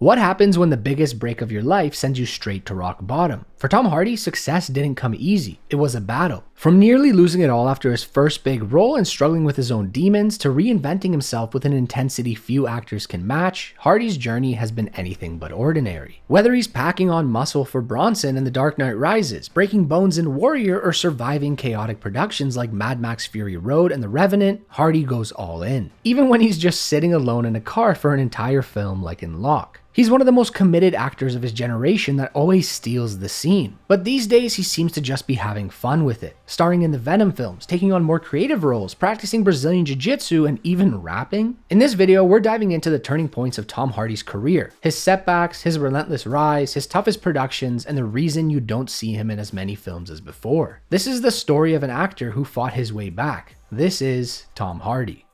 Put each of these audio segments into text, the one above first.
What happens when the biggest break of your life sends you straight to rock bottom? For Tom Hardy, success didn't come easy. It was a battle. From nearly losing it all after his first big role and struggling with his own demons, to reinventing himself with an intensity few actors can match, Hardy's journey has been anything but ordinary. Whether he's packing on muscle for Bronson in The Dark Knight Rises, breaking bones in Warrior, or surviving chaotic productions like Mad Max Fury Road and The Revenant, Hardy goes all in. Even when he's just sitting alone in a car for an entire film like in Locke. He's one of the most committed actors of his generation that always steals the scene. But these days he seems to just be having fun with it, starring in the Venom films, taking on more creative roles, practicing Brazilian jiu-jitsu, and even rapping. In this video, we're diving into the turning points of Tom Hardy's career, his setbacks, his relentless rise, his toughest productions, and the reason you don't see him in as many films as before. This is the story of an actor who fought his way back. This is Tom Hardy.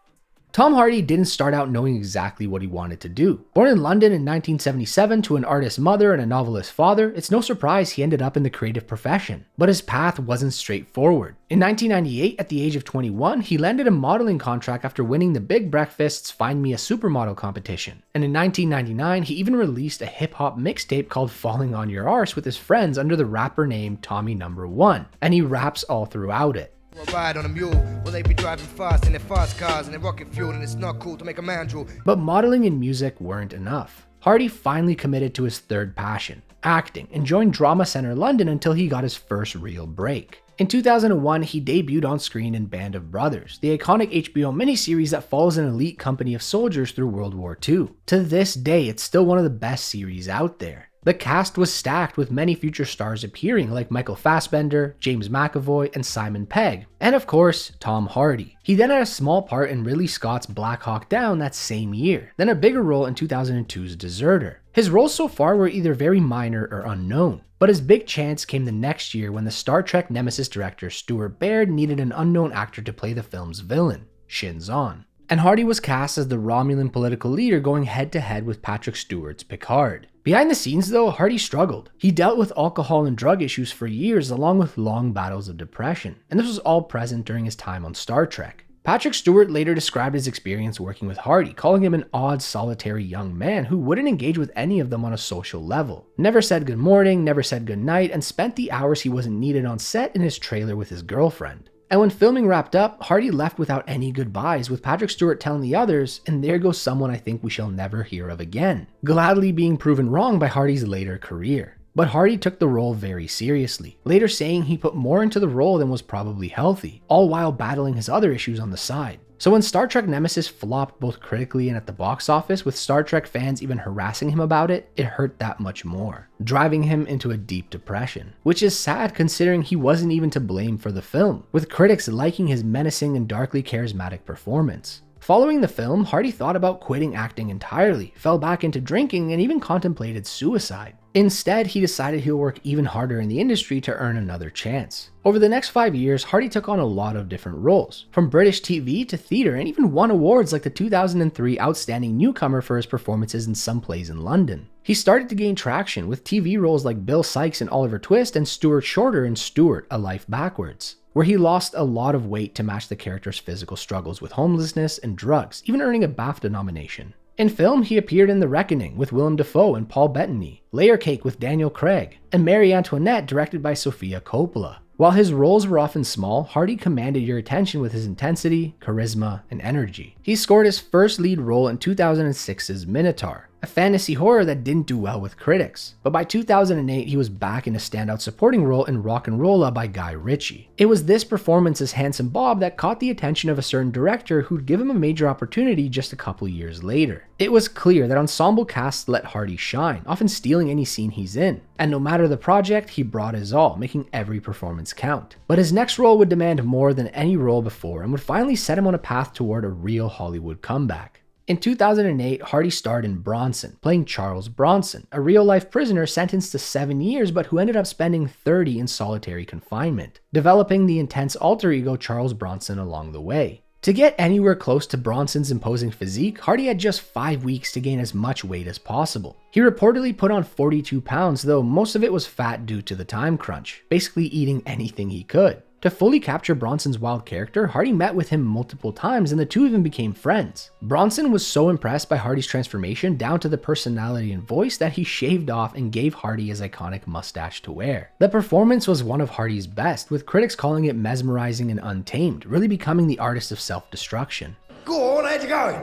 Tom Hardy didn't start out knowing exactly what he wanted to do. Born in London in 1977 to an artist mother and a novelist father, it's no surprise he ended up in the creative profession. But his path wasn't straightforward. In 1998, at the age of 21, he landed a modeling contract after winning the Big Breakfast's Find Me a Supermodel competition. And in 1999, he even released a hip-hop mixtape called Falling on Your Arse with his friends under the rapper name Tommy Number 1. And he raps all throughout it. Ride on a mule, will they be driving fast in their fast cars and their rocket fuel, and it's not cool to make a man drool. But modeling and music weren't enough. Hardy finally committed to his third passion, acting, and joined Drama Centre London until he got his first real break. In 2001, he debuted on screen in Band of Brothers, the iconic HBO miniseries that follows an elite company of soldiers through World War II. To this day, it's still one of the best series out there. The cast was stacked with many future stars appearing like Michael Fassbender, James McAvoy, and Simon Pegg, and of course, Tom Hardy. He then had a small part in Ridley Scott's Black Hawk Down that same year, then a bigger role in 2002's Deserter. His roles so far were either very minor or unknown, but his big chance came the next year when the Star Trek Nemesis director Stuart Baird needed an unknown actor to play the film's villain, Shinzon. And Hardy was cast as the Romulan political leader going head-to-head with Patrick Stewart's Picard. Behind the scenes though, Hardy struggled. He dealt with alcohol and drug issues for years along with long battles of depression, and this was all present during his time on Star Trek. Patrick Stewart later described his experience working with Hardy, calling him an odd, solitary young man who wouldn't engage with any of them on a social level. Never said good morning, never said good night, and spent the hours he wasn't needed on set in his trailer with his girlfriend. And when filming wrapped up, Hardy left without any goodbyes, with Patrick Stewart telling the others, "And there goes someone I think we shall never hear of again," gladly being proven wrong by Hardy's later career. But Hardy took the role very seriously, later saying he put more into the role than was probably healthy, all while battling his other issues on the side. So when Star Trek Nemesis flopped both critically and at the box office, with Star Trek fans even harassing him about it, it hurt that much more, driving him into a deep depression. Which is sad considering he wasn't even to blame for the film, with critics liking his menacing and darkly charismatic performance. Following the film, Hardy thought about quitting acting entirely, fell back into drinking, and even contemplated suicide. Instead, he decided he'll work even harder in the industry to earn another chance. Over the next 5 years, Hardy took on a lot of different roles, from British TV to theater, and even won awards like the 2003 Outstanding Newcomer for his performances in some plays in London. He started to gain traction with TV roles like Bill Sikes in Oliver Twist and Stuart Shorter in Stuart, A Life Backwards, where he lost a lot of weight to match the character's physical struggles with homelessness and drugs, even earning a BAFTA nomination. In film, he appeared in The Reckoning with Willem Dafoe and Paul Bettany, Layer Cake with Daniel Craig, and Marie Antoinette directed by Sofia Coppola. While his roles were often small, Hardy commanded your attention with his intensity, charisma, and energy. He scored his first lead role in 2006's Minotaur, a fantasy horror that didn't do well with critics. But by 2008, he was back in a standout supporting role in Rock'n'Rolla by Guy Ritchie. It was this performance as Handsome Bob that caught the attention of a certain director who'd give him a major opportunity just a couple years later. It was clear that ensemble casts let Hardy shine, often stealing any scene he's in. And no matter the project, he brought his all, making every performance count. But his next role would demand more than any role before and would finally set him on a path toward a real Hollywood comeback. In 2008, Hardy starred in Bronson, playing Charles Bronson, a real-life prisoner sentenced to 7 years but who ended up spending 30 in solitary confinement, developing the intense alter ego Charles Bronson along the way. To get anywhere close to Bronson's imposing physique, Hardy had just 5 weeks to gain as much weight as possible. He reportedly put on 42 pounds, though most of it was fat due to the time crunch, basically eating anything he could. To fully capture Bronson's wild character, Hardy met with him multiple times and the two even became friends. Bronson was so impressed by Hardy's transformation down to the personality and voice that he shaved off and gave Hardy his iconic mustache to wear. The performance was one of Hardy's best, with critics calling it mesmerizing and untamed, really becoming the artist of self-destruction. Go on, how'd you going?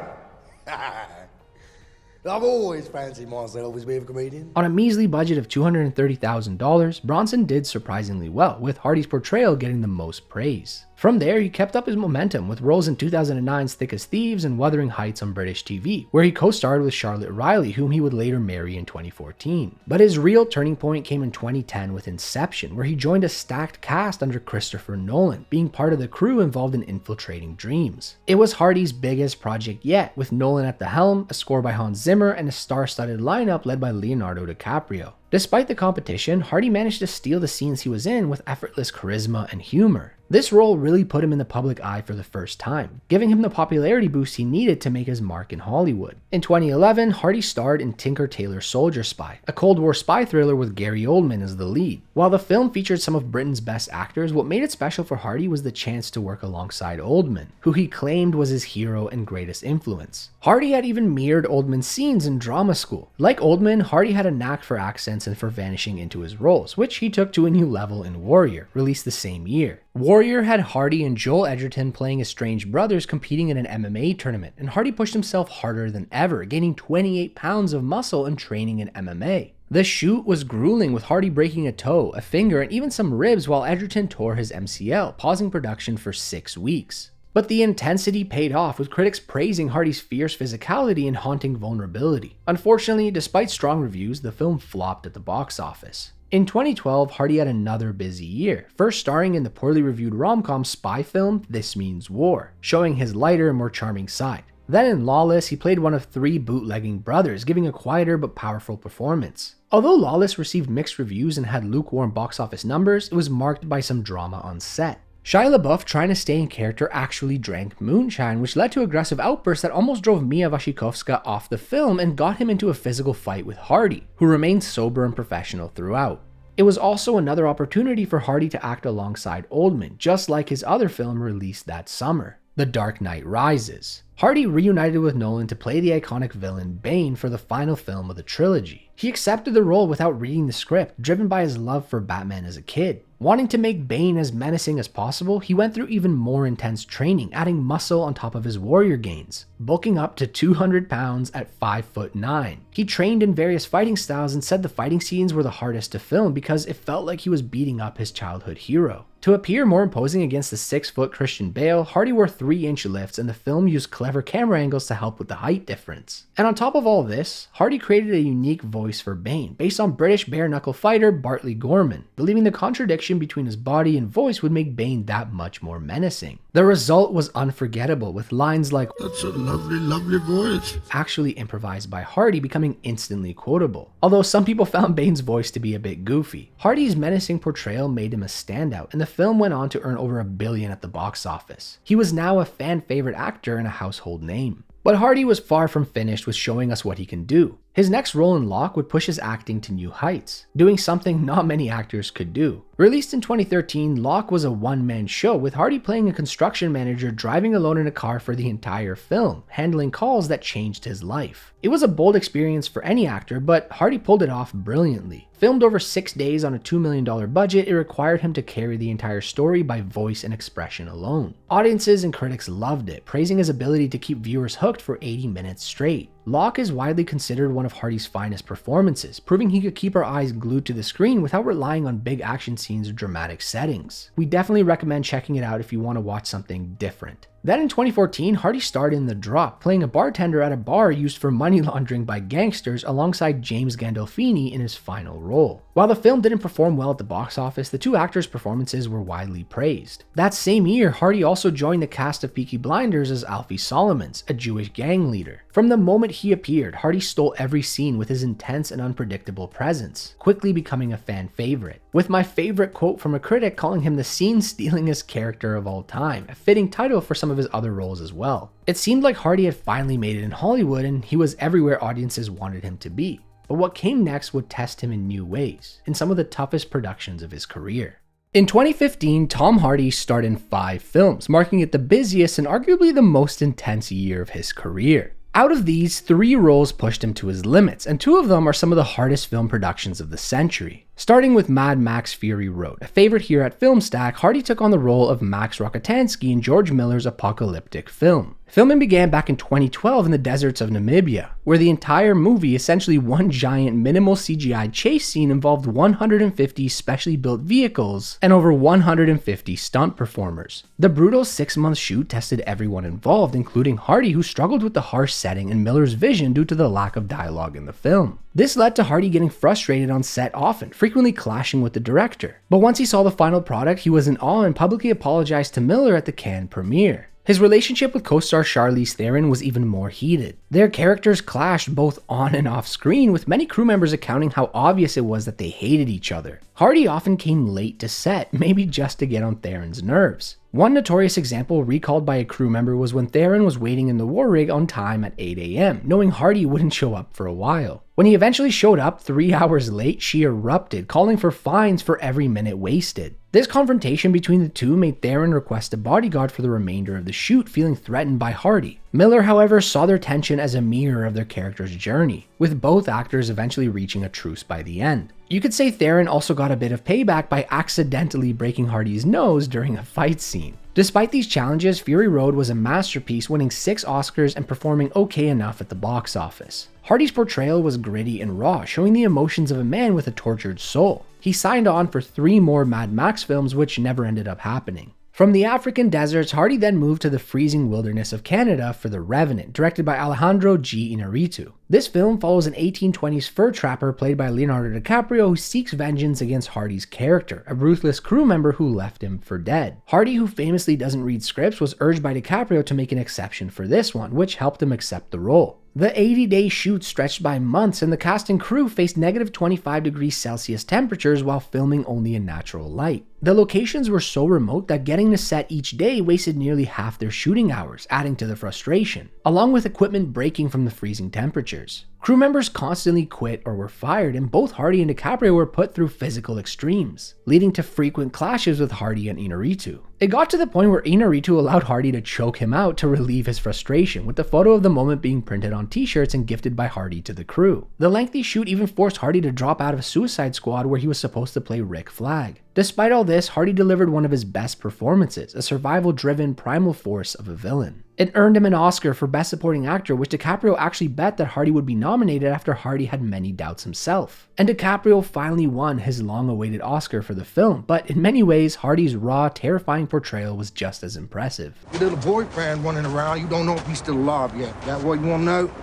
I've always fancied myself as being a comedian. On a measly budget of $230,000, Bronson did surprisingly well, with Hardy's portrayal getting the most praise. From there, he kept up his momentum with roles in 2009's Thick as Thieves and Wuthering Heights on British TV, where he co-starred with Charlotte Riley, whom he would later marry in 2014. But his real turning point came in 2010 with Inception, where he joined a stacked cast under Christopher Nolan, being part of the crew involved in infiltrating dreams. It was Hardy's biggest project yet, with Nolan at the helm, a score by Hans Zimmer, and a star-studded lineup led by Leonardo DiCaprio. Despite the competition, Hardy managed to steal the scenes he was in with effortless charisma and humor. This role really put him in the public eye for the first time, giving him the popularity boost he needed to make his mark in Hollywood. In 2011, Hardy starred in Tinker Tailor Soldier Spy, a Cold War spy thriller with Gary Oldman as the lead. While the film featured some of Britain's best actors, what made it special for Hardy was the chance to work alongside Oldman, who he claimed was his hero and greatest influence. Hardy had even mirrored Oldman's scenes in drama school. Like Oldman, Hardy had a knack for accents and for vanishing into his roles, which he took to a new level in Warrior, released the same year. Warrior had Hardy and Joel Edgerton playing estranged brothers competing in an MMA tournament, and Hardy pushed himself harder than ever, gaining 28 pounds of muscle and training in MMA. The shoot was grueling, with Hardy breaking a toe, a finger, and even some ribs, while Edgerton tore his MCL, pausing production for 6 weeks. But the intensity paid off, with critics praising Hardy's fierce physicality and haunting vulnerability. Unfortunately, despite strong reviews, the film flopped at the box office. In 2012, Hardy had another busy year, first starring in the poorly reviewed rom-com spy film This Means War, showing his lighter and more charming side. Then in Lawless, he played one of 3 bootlegging brothers, giving a quieter but powerful performance. Although Lawless received mixed reviews and had lukewarm box office numbers, it was marked by some drama on set. Shia LaBeouf, trying to stay in character, actually drank moonshine, which led to aggressive outbursts that almost drove Mia Wasikowska off the film and got him into a physical fight with Hardy, who remained sober and professional throughout. It was also another opportunity for Hardy to act alongside Oldman, just like his other film released that summer, The Dark Knight Rises. Hardy reunited with Nolan to play the iconic villain Bane for the final film of the trilogy. He accepted the role without reading the script, driven by his love for Batman as a kid. Wanting to make Bane as menacing as possible, he went through even more intense training, adding muscle on top of his warrior gains, bulking up to 200 pounds at 5'9". He trained in various fighting styles and said the fighting scenes were the hardest to film because it felt like he was beating up his childhood hero. To appear more imposing against the 6-foot Christian Bale, Hardy wore 3-inch lifts, and the film used clever camera angles to help with the height difference. And on top of all this, Hardy created a unique voice for Bane, based on British bare-knuckle fighter Bartley Gorman, believing the contradiction between his body and voice would make Bane that much more menacing. The result was unforgettable, with lines like, "That's a lovely, lovely voice," actually improvised by Hardy, becoming instantly quotable. Although some people found Bane's voice to be a bit goofy, Hardy's menacing portrayal made him a standout, and the film went on to earn over $1 billion at the box office. He was now a fan-favorite actor and a household name. But Hardy was far from finished with showing us what he can do. His next role in Locke would push his acting to new heights, doing something not many actors could do. Released in 2013, Locke was a one-man show, with Hardy playing a construction manager driving alone in a car for the entire film, handling calls that changed his life. It was a bold experience for any actor, but Hardy pulled it off brilliantly. Filmed over 6 days on a $2 million budget, it required him to carry the entire story by voice and expression alone. Audiences and critics loved it, praising his ability to keep viewers hooked for 80 minutes straight. Locke is widely considered one of Hardy's finest performances, proving he could keep our eyes glued to the screen without relying on big action scenes or dramatic settings. We definitely recommend checking it out if you want to watch something different. Then in 2014, Hardy starred in The Drop, playing a bartender at a bar used for money laundering by gangsters alongside James Gandolfini in his final role. While the film didn't perform well at the box office, the two actors' performances were widely praised. That same year, Hardy also joined the cast of Peaky Blinders as Alfie Solomons, a Jewish gang leader. From the moment he appeared, Hardy stole every scene with his intense and unpredictable presence, quickly becoming a fan favorite, with my favorite quote from a critic calling him the scene-stealingest character of all time, a fitting title for some of his other roles as well. It seemed like Hardy had finally made it in Hollywood, and he was everywhere audiences wanted him to be. But what came next would test him in new ways, in some of the toughest productions of his career. In 2015, Tom Hardy starred in 5 films, marking it the busiest and arguably the most intense year of his career. Out of these, 3 roles pushed him to his limits, and 2 of them are some of the hardest film productions of the century. Starting with Mad Max Fury Road, a favorite here at Filmstack, Hardy took on the role of Max Rokitansky in George Miller's apocalyptic film. Filming began back in 2012 in the deserts of Namibia, where the entire movie, essentially one giant minimal CGI chase scene, involved 150 specially built vehicles and over 150 stunt performers. The brutal 6-month shoot tested everyone involved, including Hardy, who struggled with the harsh setting and Miller's vision due to the lack of dialogue in the film. This led to Hardy getting frustrated on set often, frequently clashing with the director. But once he saw the final product, he was in awe and publicly apologized to Miller at the Cannes premiere. His relationship with co-star Charlize Theron was even more heated. Their characters clashed both on and off screen, with many crew members accounting how obvious it was that they hated each other. Hardy often came late to set, maybe just to get on Theron's nerves. One notorious example recalled by a crew member was when Theron was waiting in the war rig on time at 8 AM, knowing Hardy wouldn't show up for a while. When he eventually showed up 3 hours late, she erupted, calling for fines for every minute wasted. This confrontation between the two made Theron request a bodyguard for the remainder of the shoot, feeling threatened by Hardy. Miller, however, saw their tension as a mirror of their characters' journey, with both actors eventually reaching a truce by the end. You could say Theron also got a bit of payback by accidentally breaking Hardy's nose during a fight scene. Despite these challenges, Fury Road was a masterpiece, winning 6 Oscars and performing okay enough at the box office. Hardy's portrayal was gritty and raw, showing the emotions of a man with a tortured soul. He signed on for 3 more Mad Max films, which never ended up happening. From the African deserts, Hardy then moved to the freezing wilderness of Canada for The Revenant, directed by Alejandro G. Inarritu. This film follows an 1820s fur trapper played by Leonardo DiCaprio who seeks vengeance against Hardy's character, a ruthless crew member who left him for dead. Hardy, who famously doesn't read scripts, was urged by DiCaprio to make an exception for this one, which helped him accept the role. The 80-day shoot stretched by months, and the cast and crew faced negative 25 degrees Celsius temperatures while filming only in natural light. The locations were so remote that getting to set each day wasted nearly half their shooting hours, adding to the frustration, along with equipment breaking from the freezing temperatures. Crew members constantly quit or were fired, and both Hardy and DiCaprio were put through physical extremes, leading to frequent clashes with Hardy and Inarritu. It got to the point where Inarritu allowed Hardy to choke him out to relieve his frustration, with the photo of the moment being printed on t-shirts and gifted by Hardy to the crew. The lengthy shoot even forced Hardy to drop out of Suicide Squad, where he was supposed to play Rick Flag. Despite all this, Hardy delivered one of his best performances, a survival-driven primal force of a villain. It earned him an Oscar for Best Supporting Actor, which DiCaprio actually bet that Hardy would be nominated after Hardy had many doubts himself. And DiCaprio finally won his long-awaited Oscar for the film, but in many ways, Hardy's raw, terrifying portrayal was just as impressive. Your little boyfriend running around, you don't know if he's still alive yet. That what you want to know?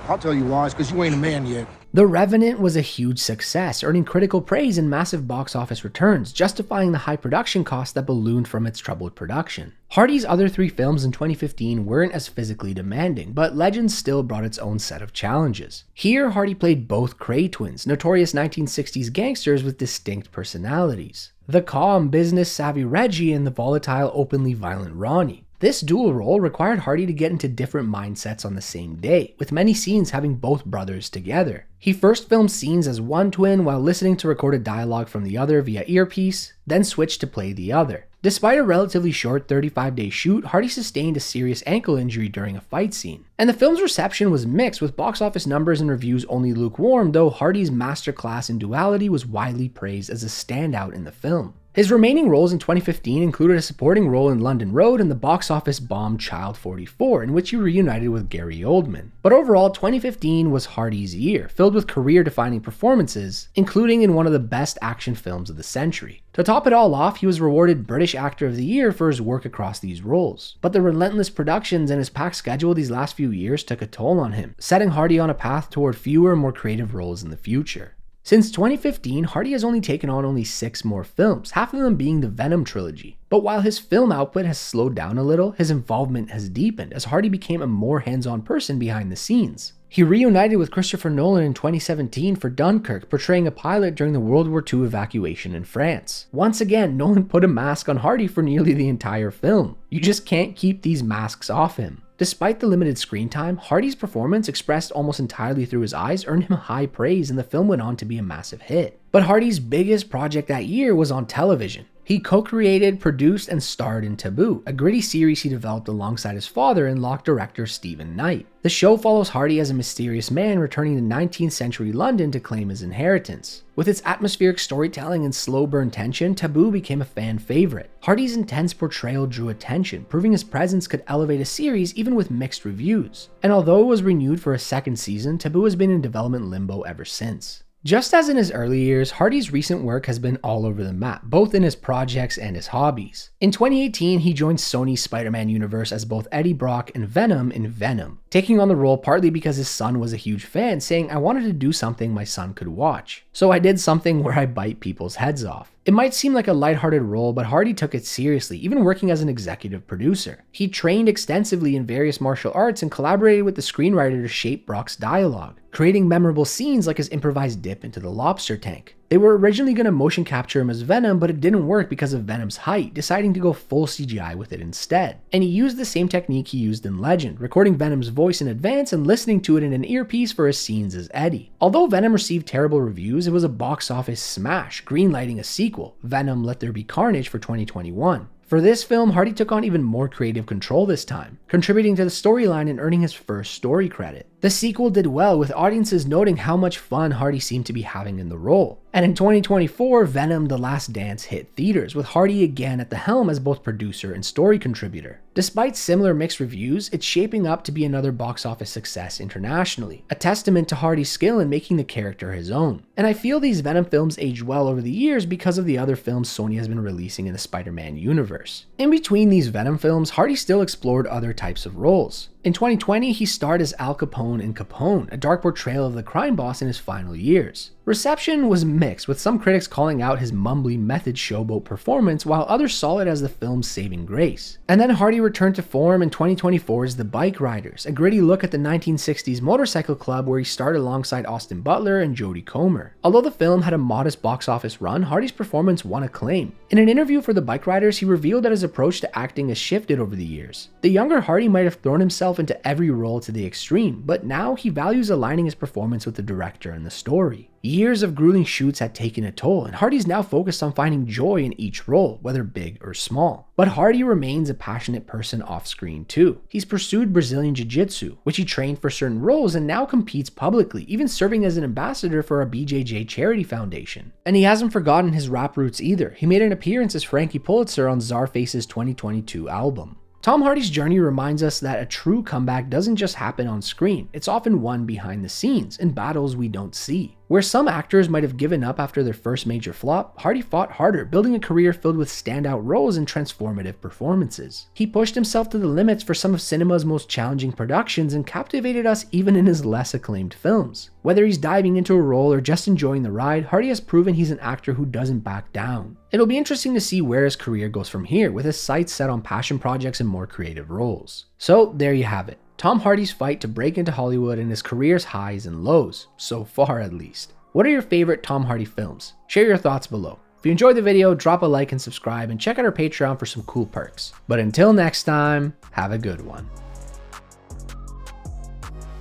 I'll tell you why, it's because you ain't a man yet. The Revenant was a huge success, earning critical praise and massive box office returns, justifying the high production costs that ballooned from its troubled production. Hardy's other 3 films in 2015 weren't as physically demanding, but Legends still brought its own set of challenges. Here, Hardy played both Cray twins, notorious 1960s gangsters with distinct personalities. The calm, business-savvy Reggie and the volatile, openly violent Ronnie. This dual role required Hardy to get into different mindsets on the same day, with many scenes having both brothers together. He first filmed scenes as one twin while listening to recorded dialogue from the other via earpiece, then switched to play the other. Despite a relatively short 35-day shoot, Hardy sustained a serious ankle injury during a fight scene. And the film's reception was mixed, with box office numbers and reviews only lukewarm, though Hardy's masterclass in duality was widely praised as a standout in the film. His remaining roles in 2015 included a supporting role in London Road and the box office bomb Child 44, in which he reunited with Gary Oldman. But overall, 2015 was Hardy's year, filled with career-defining performances, including in one of the best action films of the century. To top it all off, he was rewarded British Actor of the Year for his work across these roles. But the relentless productions and his packed schedule these last few years took a toll on him, setting Hardy on a path toward fewer, more creative roles in the future. Since 2015, Hardy has only taken on 6 more films, half of them being the Venom trilogy. But while his film output has slowed down a little, his involvement has deepened as Hardy became a more hands-on person behind the scenes. He reunited with Christopher Nolan in 2017 for Dunkirk, portraying a pilot during the World War II evacuation in France. Once again, Nolan put a mask on Hardy for nearly the entire film. You just can't keep these masks off him. Despite the limited screen time, Hardy's performance, expressed almost entirely through his eyes, earned him high praise and the film went on to be a massive hit. But Hardy's biggest project that year was on television. He co-created, produced, and starred in Taboo, a gritty series he developed alongside his father and Locke director Stephen Knight. The show follows Hardy as a mysterious man returning to 19th century London to claim his inheritance. With its atmospheric storytelling and slow burn tension, Taboo became a fan favorite. Hardy's intense portrayal drew attention, proving his presence could elevate a series even with mixed reviews. And although it was renewed for a second season, Taboo has been in development limbo ever since. Just as in his early years, Hardy's recent work has been all over the map, both in his projects and his hobbies. In 2018, he joined Sony's Spider-Man universe as both Eddie Brock and Venom in Venom, taking on the role partly because his son was a huge fan, saying, "I wanted to do something my son could watch. So I did something where I bite people's heads off." It might seem like a lighthearted role, but Hardy took it seriously, even working as an executive producer. He trained extensively in various martial arts and collaborated with the screenwriter to shape Brock's dialogue, creating memorable scenes like his improvised dip into the lobster tank. They were originally going to motion capture him as Venom, but it didn't work because of Venom's height, deciding to go full CGI with it instead. And he used the same technique he used in Legend, recording Venom's voice in advance and listening to it in an earpiece for his scenes as Eddie. Although Venom received terrible reviews, it was a box office smash, greenlighting a sequel, Venom Let There Be Carnage, for 2021. For this film, Hardy took on even more creative control this time, contributing to the storyline and earning his first story credit. The sequel did well, with audiences noting how much fun Hardy seemed to be having in the role. And in 2024, Venom: The Last Dance hit theaters, with Hardy again at the helm as both producer and story contributor. Despite similar mixed reviews, it's shaping up to be another box office success internationally, a testament to Hardy's skill in making the character his own. And I feel these Venom films aged well over the years because of the other films Sony has been releasing in the Spider-Man universe. In between these Venom films, Hardy still explored other types of roles. In 2020, he starred as Al Capone in Capone, a dark portrayal of the crime boss in his final years. Reception was mixed, with some critics calling out his mumbly method showboat performance, while others saw it as the film's saving grace. And then Hardy returned to form in 2024's The Bike Riders, a gritty look at the 1960s motorcycle club where he starred alongside Austin Butler and Jodie Comer. Although the film had a modest box office run, Hardy's performance won acclaim. In an interview for The Bike Riders, he revealed that his approach to acting has shifted over the years. The younger Hardy might have thrown himself into every role to the extreme, but now he values aligning his performance with the director and the story. Years of grueling shoots had taken a toll, and Hardy's now focused on finding joy in each role, whether big or small. But Hardy remains a passionate person off-screen too. He's pursued Brazilian jiu-jitsu, which he trained for certain roles, and now competes publicly, even serving as an ambassador for a BJJ charity foundation. And he hasn't forgotten his rap roots either. He made an appearance as Frankie Pulitzer on Czarface's 2022 album. Tom Hardy's journey reminds us that a true comeback doesn't just happen on screen, it's often won behind the scenes, in battles we don't see. Where some actors might have given up after their first major flop, Hardy fought harder, building a career filled with standout roles and transformative performances. He pushed himself to the limits for some of cinema's most challenging productions and captivated us even in his less acclaimed films. Whether he's diving into a role or just enjoying the ride, Hardy has proven he's an actor who doesn't back down. It'll be interesting to see where his career goes from here, with his sights set on passion projects and more creative roles. So there you have it. Tom Hardy's fight to break into Hollywood and his career's highs and lows, so far at least. What are your favorite Tom Hardy films? Share your thoughts below. If you enjoyed the video, drop a like and subscribe, and check out our Patreon for some cool perks. But until next time, have a good one.